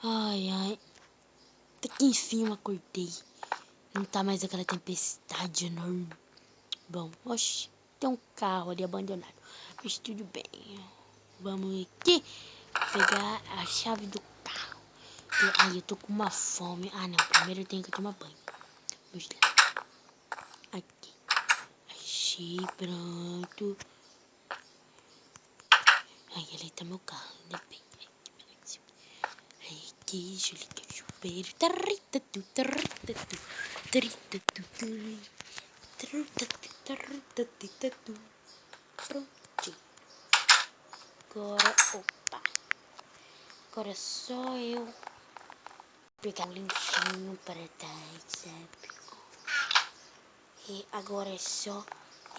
Ai, ai. Até que enfim eu acordei. Não tá mais aquela tempestade enorme. Bom, oxi, tem um carro ali abandonado. Mas tudo bem. Vamos aqui pegar a chave do carro. Ai, eu tô com uma fome. Ah, não. Primeiro eu tenho que tomar banho. Vamos lá. Aqui. Achei, pronto. Ai, ali tá meu carro. Ainda bem. Aqui, deixa eu ligar o chuveiro. Prontinho. Agora, opa. Agora é só eu pegar um linchinho para dar, sabe? E agora é só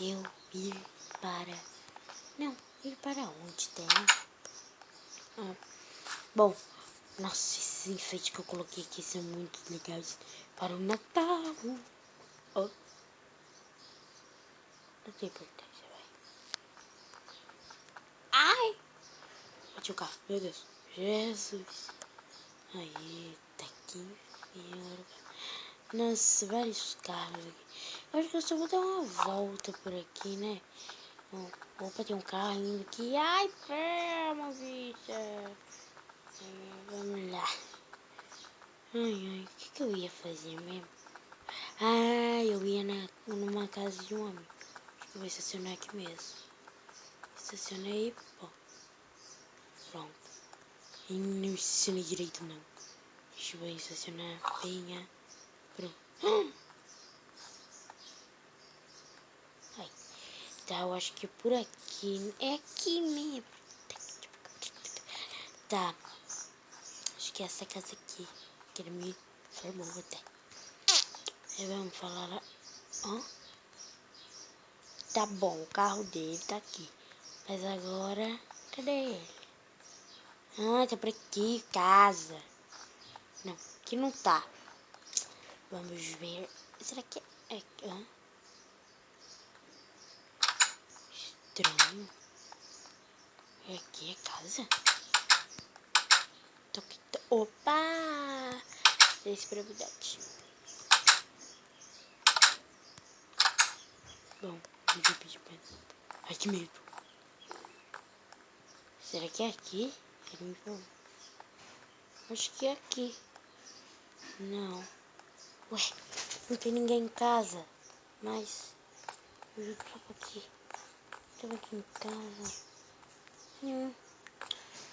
eu ir para... Não, ir para onde tem? Bom, nossa, esses enfeites que eu coloquei aqui são muito legais para o Natal. Oh. Não tem importância, vai. Ai! Bati o carro, meu Deus. Jesus. Aí, tá aqui, senhora. Nossa, vários carros aqui. Eu acho que eu só vou dar uma volta por aqui, né? Opa, tem um carro indo aqui. Ai, calma, bicha. Vamos lá. Ai, o que eu ia fazer mesmo? Ah, eu ia numa casa de um amigo. Acho que eu vou estacionar aqui mesmo. Estacionei, ó. Pronto. E não estacionei direito, não. Deixa eu estacionar bem, pronto. Ai. Tá, eu acho que por aqui. É aqui mesmo. Tá. Acho que é essa casa aqui. Que ele me formou até. Aí vamos falar lá. Ó. Tá bom, o carro dele tá aqui. Mas agora, cadê ele? Ah, tá por aqui, casa. Não, aqui não tá. Vamos ver. Será que é... Estranho. É aqui, é casa? Opa! Expressividade. Bom, deixa eu pedir pra... Ai, que medo. Será que é aqui? Ele me falou. Acho que é aqui. Não. Ué, não tem ninguém em casa. Mas eu tava aqui. Tava aqui em casa.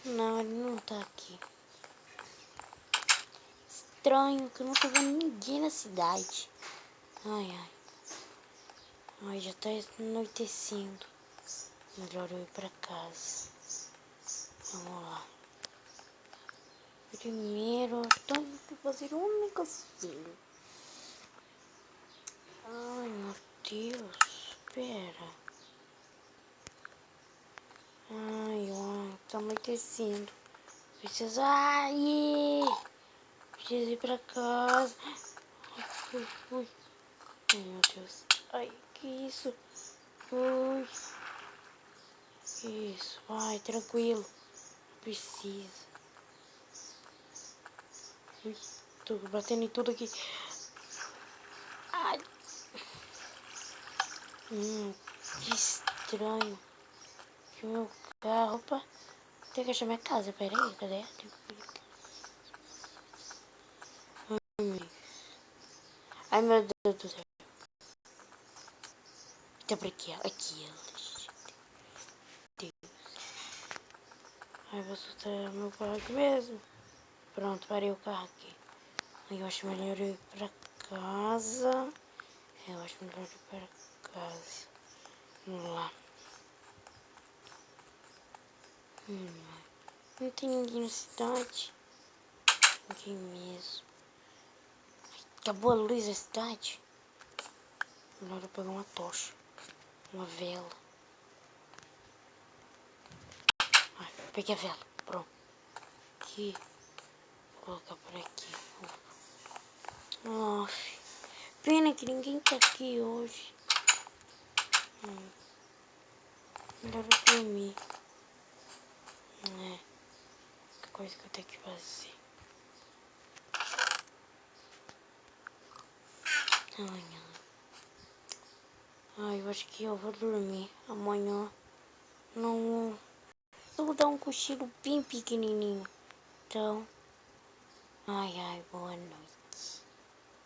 Não, ele não tá aqui. Estranho, que eu não tô vendo ninguém na cidade. Ai, ai. Ai, já tá anoitecendo. Melhor eu ir pra casa. Vamos lá. Primeiro, eu tenho que fazer um negocinho. Ai, meu Deus. Espera. Ai, tá anoitecendo. Preciso... Ai! Preciso ir pra casa. Ui. Ai, meu Deus. Ai, que isso? Ui. Que isso? Vai, tranquilo. Preciso. Ui, tô batendo em tudo aqui. Ai. Que estranho. Que meu carro... Opa. Tem que achar minha casa. Pera aí, cadê? Ai, meu Deus do céu. Tá por aqui, ó. Aqui, Deus. Ai, vou soltar meu carro aqui mesmo. Pronto, parei o carro aqui. Eu acho melhor eu ir pra casa. Eu acho melhor ir pra casa. Vamos lá. Não tem ninguém na cidade. Ninguém mesmo. Acabou a luz da cidade. Melhor eu pegar uma tocha. Uma vela. Ai, peguei a vela. Pronto. Aqui. Vou colocar por aqui. Nossa. Pena que ninguém tá aqui hoje. Melhor eu dormir. Que coisa que eu tenho que fazer. Amanhã. Ai, eu acho que eu vou dormir. Amanhã não. Eu vou dar um cochilo bem pequenininho. Então. Ai, boa noite.